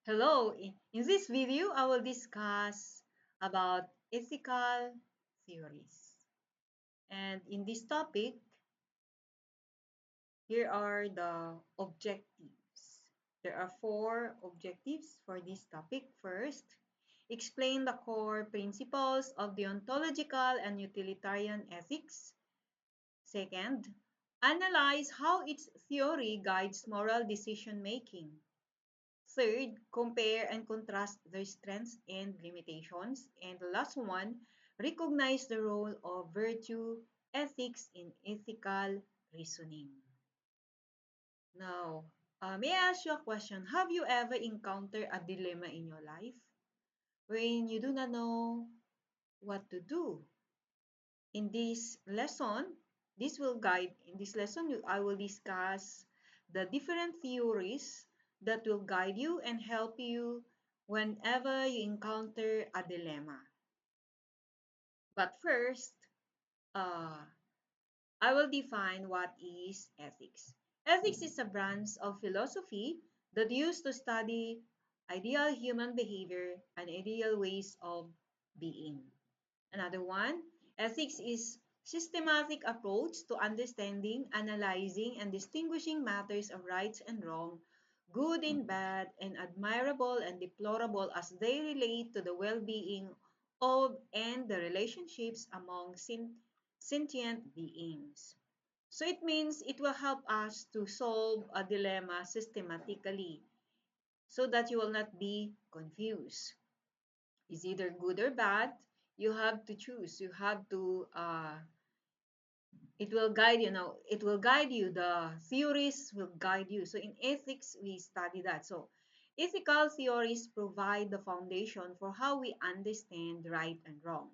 Hello, in this video, I will discuss about ethical theories. And in this topic, here are the objectives. There are four objectives for this topic. First, explain the core principles of deontological and utilitarian ethics. Second, analyze how its theory guides moral decision making. Third, compare and contrast their strengths and limitations. And the last one, recognize the role of virtue ethics in ethical reasoning. Now, may I ask you a question? Have you ever encountered a dilemma in your life wherein you do not know what to do? In this lesson, in this lesson, I will discuss the different theories that will guide you and help you whenever you encounter a dilemma. But first, uh, I will define what is ethics. Ethics is a branch of philosophy that used to study ideal human behavior and ideal ways of being. Another one, ethics is systematic approach to understanding, analyzing, and distinguishing matters of rights and wrong, good and bad, and admirable and deplorable as they relate to the well-being of and the relationships among sentient beings. So it means it will help us to solve a dilemma systematically so that you will not be confused. Is either good or bad, you have to choose. You have to, it will guide you. Now, it will guide you. The theories will guide you. So in ethics, we study that. So ethical theories provide the foundation for how we understand right and wrong.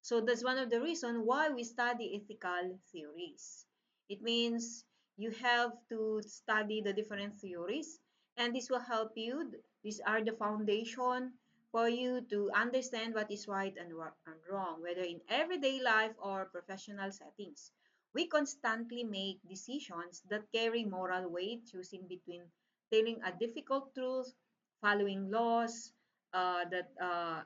So that's one of the reasons why we study ethical theories. It means you have to study the different theories, and this will help you. These are the foundation for you to understand what is right and wrong, whether in everyday life or professional settings. We constantly make decisions that carry moral weight, choosing between telling a difficult truth, following laws, that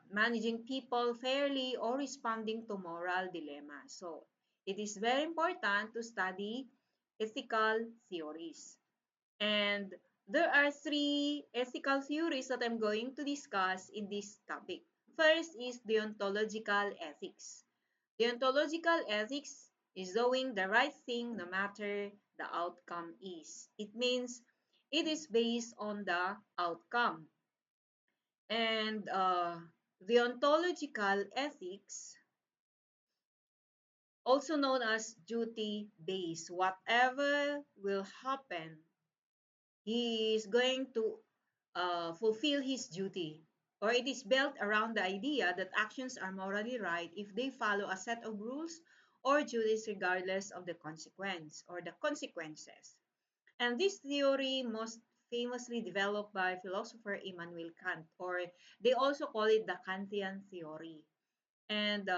managing people fairly, or responding to moral dilemmas. So it is very important to study ethical theories. And there are three ethical theories that I'm going to discuss in this topic. First is deontological ethics. Deontological ethics is doing the right thing no matter the outcome is. It means it is based on the outcome. And deontological ethics, also known as duty-based, whatever will happen, he is going to fulfill his duty. Or it is built around the idea that actions are morally right if they follow a set of rules or duties regardless of the consequence or the consequences. And this theory most famously developed by philosopher Immanuel Kant, or they also call it the Kantian theory. And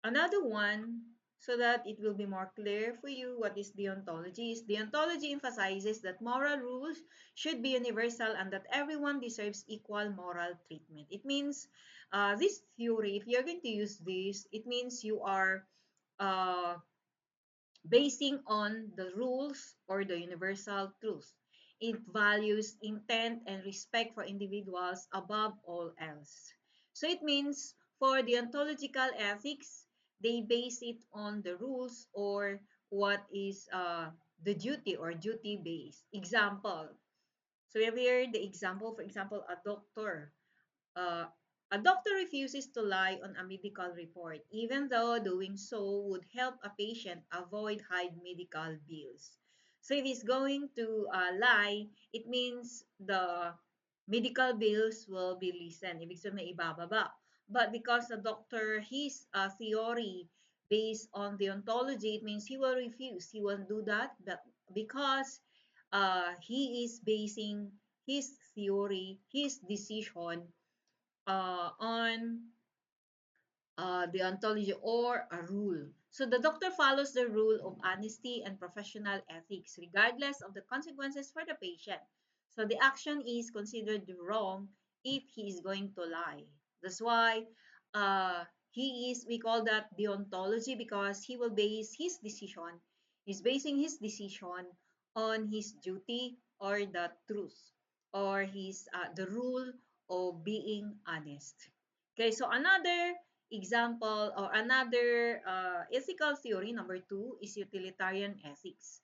another one, so that it will be more clear for you what is deontology, is deontology emphasizes that moral rules should be universal and that everyone deserves equal moral treatment. It means this theory, if you're going to use this, it means you are uh, basing on the rules or the universal truth. It values intent and respect for individuals above all else. So it means for the ontological ethics, they base it on the rules or what is the duty or duty based. Example. So we have here the example, for example, uh, a doctor refuses to lie on a medical report, even though doing so would help a patient avoid high medical bills. So if he's going to lie, it means the medical bills will be lessened. Ibig sabihin, ibababa. But because the doctor, his theory based on the ontology, it means he will refuse. He won't do that. But because he is basing his theory, his decision on the ontology or a rule. So the doctor follows the rule of honesty and professional ethics, regardless of the consequences for the patient. So the action is considered wrong if he is going to lie. That's why we call that deontology, because he will base his decision, he's basing his decision on his duty or the truth or the rule of being honest. Okay, so another example or another ethical theory, number two, is utilitarian ethics.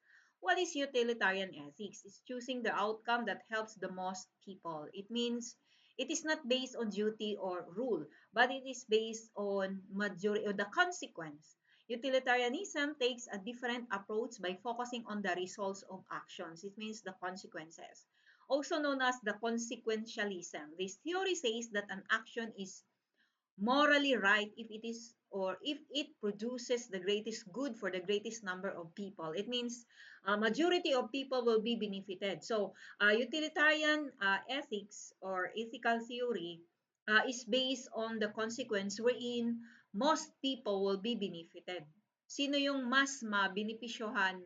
What is utilitarian ethics? It's choosing the outcome that helps the most people. It means it is not based on duty or rule, but it is based on majority or the consequence. Utilitarianism takes a different approach by focusing on the results of actions. It means the consequences. Also known as the consequentialism. This theory says that an action is morally right if it is or if it produces the greatest good for the greatest number of people. It means a majority of people will be benefited. So utilitarian ethics or ethical theory is based on the consequence wherein most people will be benefited. Sino yung mas mabenepisyohan,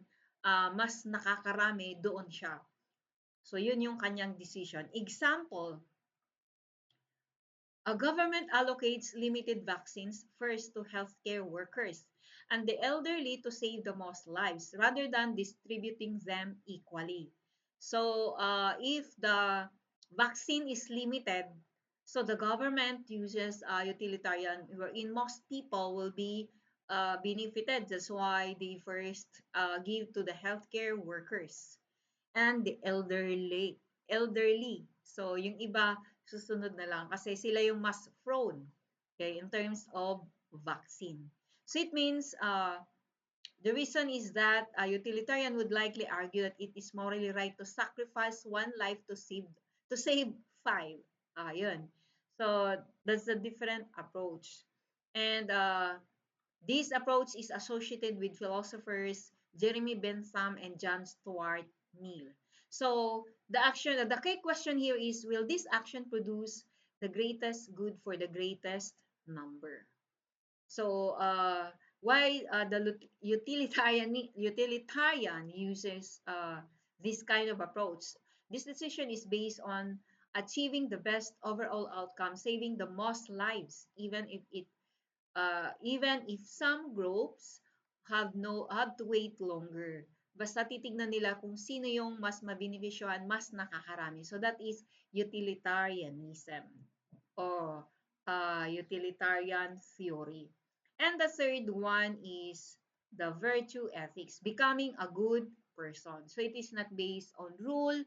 mas nakakarami, doon siya. So yun yung kanyang decision. Example, a government allocates limited vaccines first to healthcare workers and the elderly to save the most lives rather than distributing them equally. So, if the vaccine is limited, so the government uses utilitarian, wherein most people will be benefited. That's why they first give to the healthcare workers and the elderly. Elderly. So, yung iba, susunod na lang kasi sila yung mas prone, okay, in terms of vaccine. So, it means the reason is that a utilitarian would likely argue that it is morally right to sacrifice one life to save five. Yun. So, that's a different approach. And this approach is associated with philosophers Jeremy Bentham and John Stuart Mill. So the key question here is, will this action produce the greatest good for the greatest number? So why the utilitarian uses this kind of approach? This decision is based on achieving the best overall outcome, saving the most lives, even if some groups have to wait longer. Basta titignan nila kung sino yung mas mabenepisyohan, mas nakakarami. So that is utilitarianism or utilitarian theory. And the third one is the virtue ethics, becoming a good person. So it is not based on rule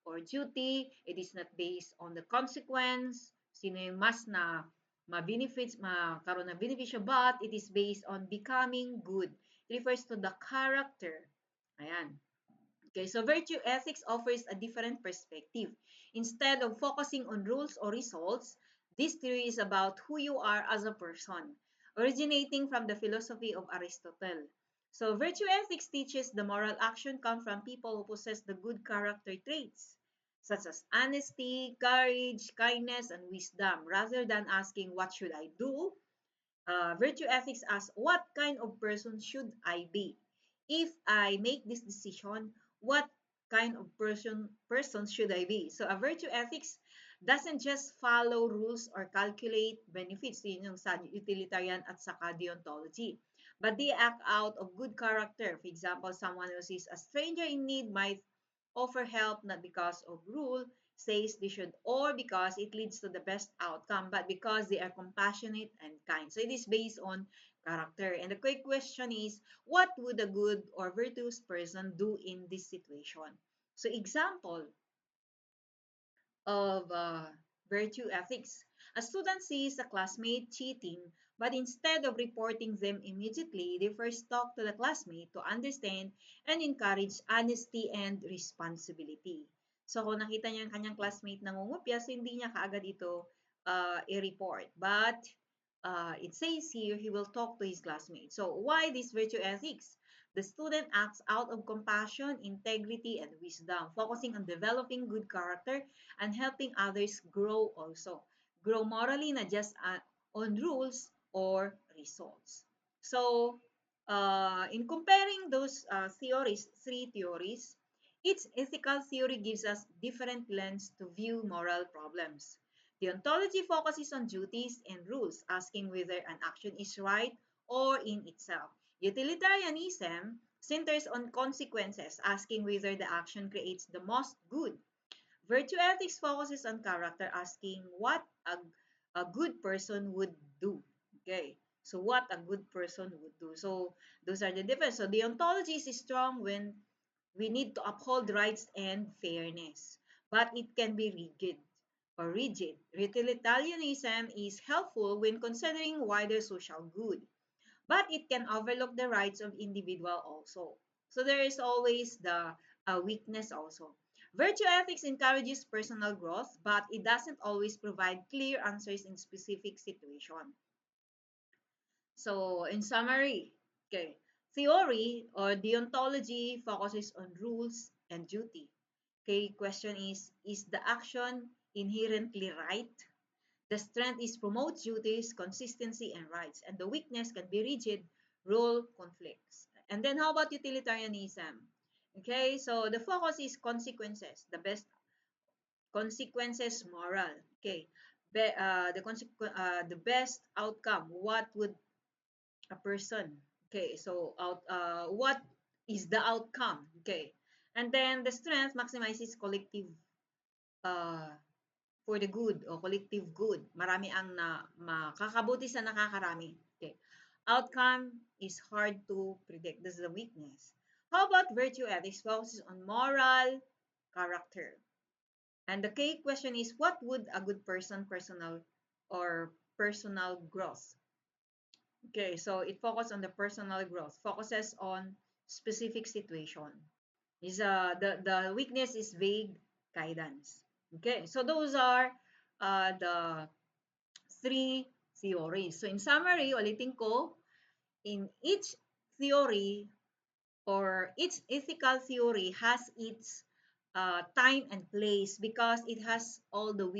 or duty. It is not based on the consequence. Sino yung mas na ma-benefits, makaroon ng benepisyo, but it is based on becoming good. It refers to the character. Ayan. Okay, so virtue ethics offers a different perspective. Instead of focusing on rules or results, this theory is about who you are as a person, originating from the philosophy of Aristotle. So virtue ethics teaches the moral action come from people who possess the good character traits, such as honesty, courage, kindness, and wisdom. Rather than asking, what should I do? Virtue ethics asks, what kind of person should I be? If I make this decision, what kind of person should I be? So a virtue ethics doesn't just follow rules or calculate benefits, yun yung sa utilitarian at saka deontology. But they act out of good character. For example, someone who sees a stranger in need might offer help not because of rule, says they should, or because it leads to the best outcome, but because they are compassionate and kind. So it is based on character. And the quick question is, what would a good or virtuous person do in this situation? So example of virtue ethics. A student sees a classmate cheating, but instead of reporting them immediately, they first talk to the classmate to understand and encourage honesty and responsibility. So kung nakita niya yung kanyang classmate nangungupya, so hindi niya kaagad ito i-report. But it says here, he will talk to his classmate. So why this virtue ethics? The student acts out of compassion, integrity, and wisdom, focusing on developing good character and helping others grow also. Grow morally, not just on rules or results. So, in comparing those three theories, Each ethical theory gives us different lens to view moral problems. Deontology focuses on duties and rules, asking whether an action is right or in itself. Utilitarianism centers on consequences, asking whether the action creates the most good. Virtue ethics focuses on character, asking what a good person would do. Okay, so what a good person would do. So those are the difference. So deontology is strong when we need to uphold rights and fairness, but it can be rigid. Utilitarianism is helpful when considering wider social good, but it can overlook the rights of individual also. So there is always the weakness also. Virtue ethics encourages personal growth, but it doesn't always provide clear answers in specific situations. So in summary, okay, theory or deontology focuses on rules and duty. Okay, question is the action inherently right? The strength is promote duties, consistency, and rights, and the weakness can be rigid, rule conflicts. And then how about utilitarianism? Okay, so the focus is consequences, the best consequences moral. Okay, the best outcome. What would a person? Okay, so what is the outcome? Okay, and then the strength maximizes collective uh, for the good o collective good. Marami ang makakabuti sa nakakarami. Okay. Outcome is hard to predict. This is the weakness. How about virtue ethics? Focuses on moral character. And the key question is, what would a good person, personal growth? Okay, so it focuses on the personal growth, focuses on specific situation. The weakness is vague guidance. Okay, so those are the three theories. So in summary, ulitin ko, in each theory or each ethical theory has its time and place because it has all the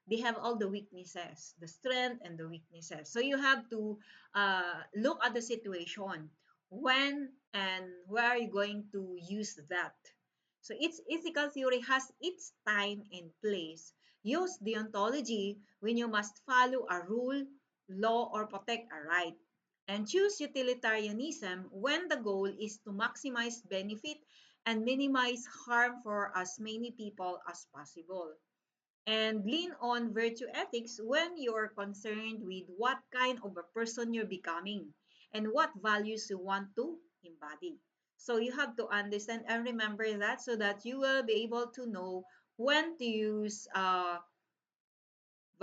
they have all the weaknesses, the strength and the weaknesses. So you have to look at the situation, when and where are you going to use that. So each ethical theory has its time and place. Use deontology when you must follow a rule, law, or protect a right. And choose utilitarianism when the goal is to maximize benefit and minimize harm for as many people as possible. And lean on virtue ethics when you're concerned with what kind of a person you're becoming and what values you want to embody. So you have to understand and remember that so that you will be able to know when to use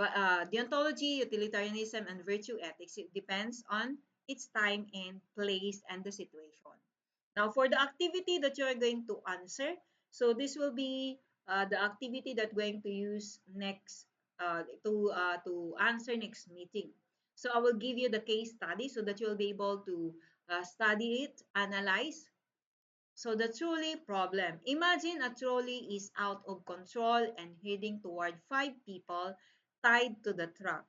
deontology, utilitarianism, and virtue ethics. It depends on its time and place and the situation. Now, for the activity that you are going to answer, so this will be the activity that we're going to use next to answer next meeting. So I will give you the case study so that you'll be able to study it, analyze. So the trolley problem. Imagine a trolley is out of control and heading toward five people tied to the truck.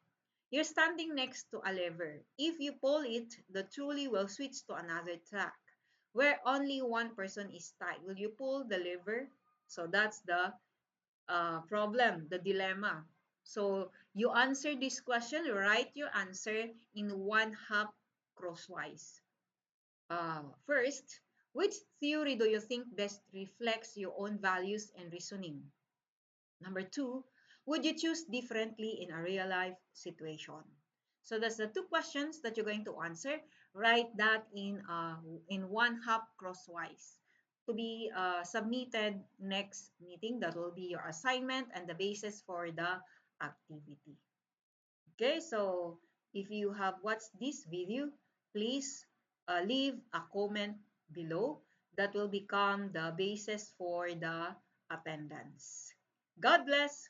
You're standing next to a lever. If you pull it, the trolley will switch to another track where only one person is tied. Will you pull the lever? So that's the problem, the dilemma. So you answer this question, write your answer in one half crosswise. First, which theory do you think best reflects your own values and reasoning? Number two, would you choose differently in a real life situation? So that's the two questions that you're going to answer. Write that in one half crosswise to be submitted next meeting. That will be your assignment and the basis for the activity. Okay, so if you have watched this video, please leave a comment below. That will become the basis for the attendance. God bless.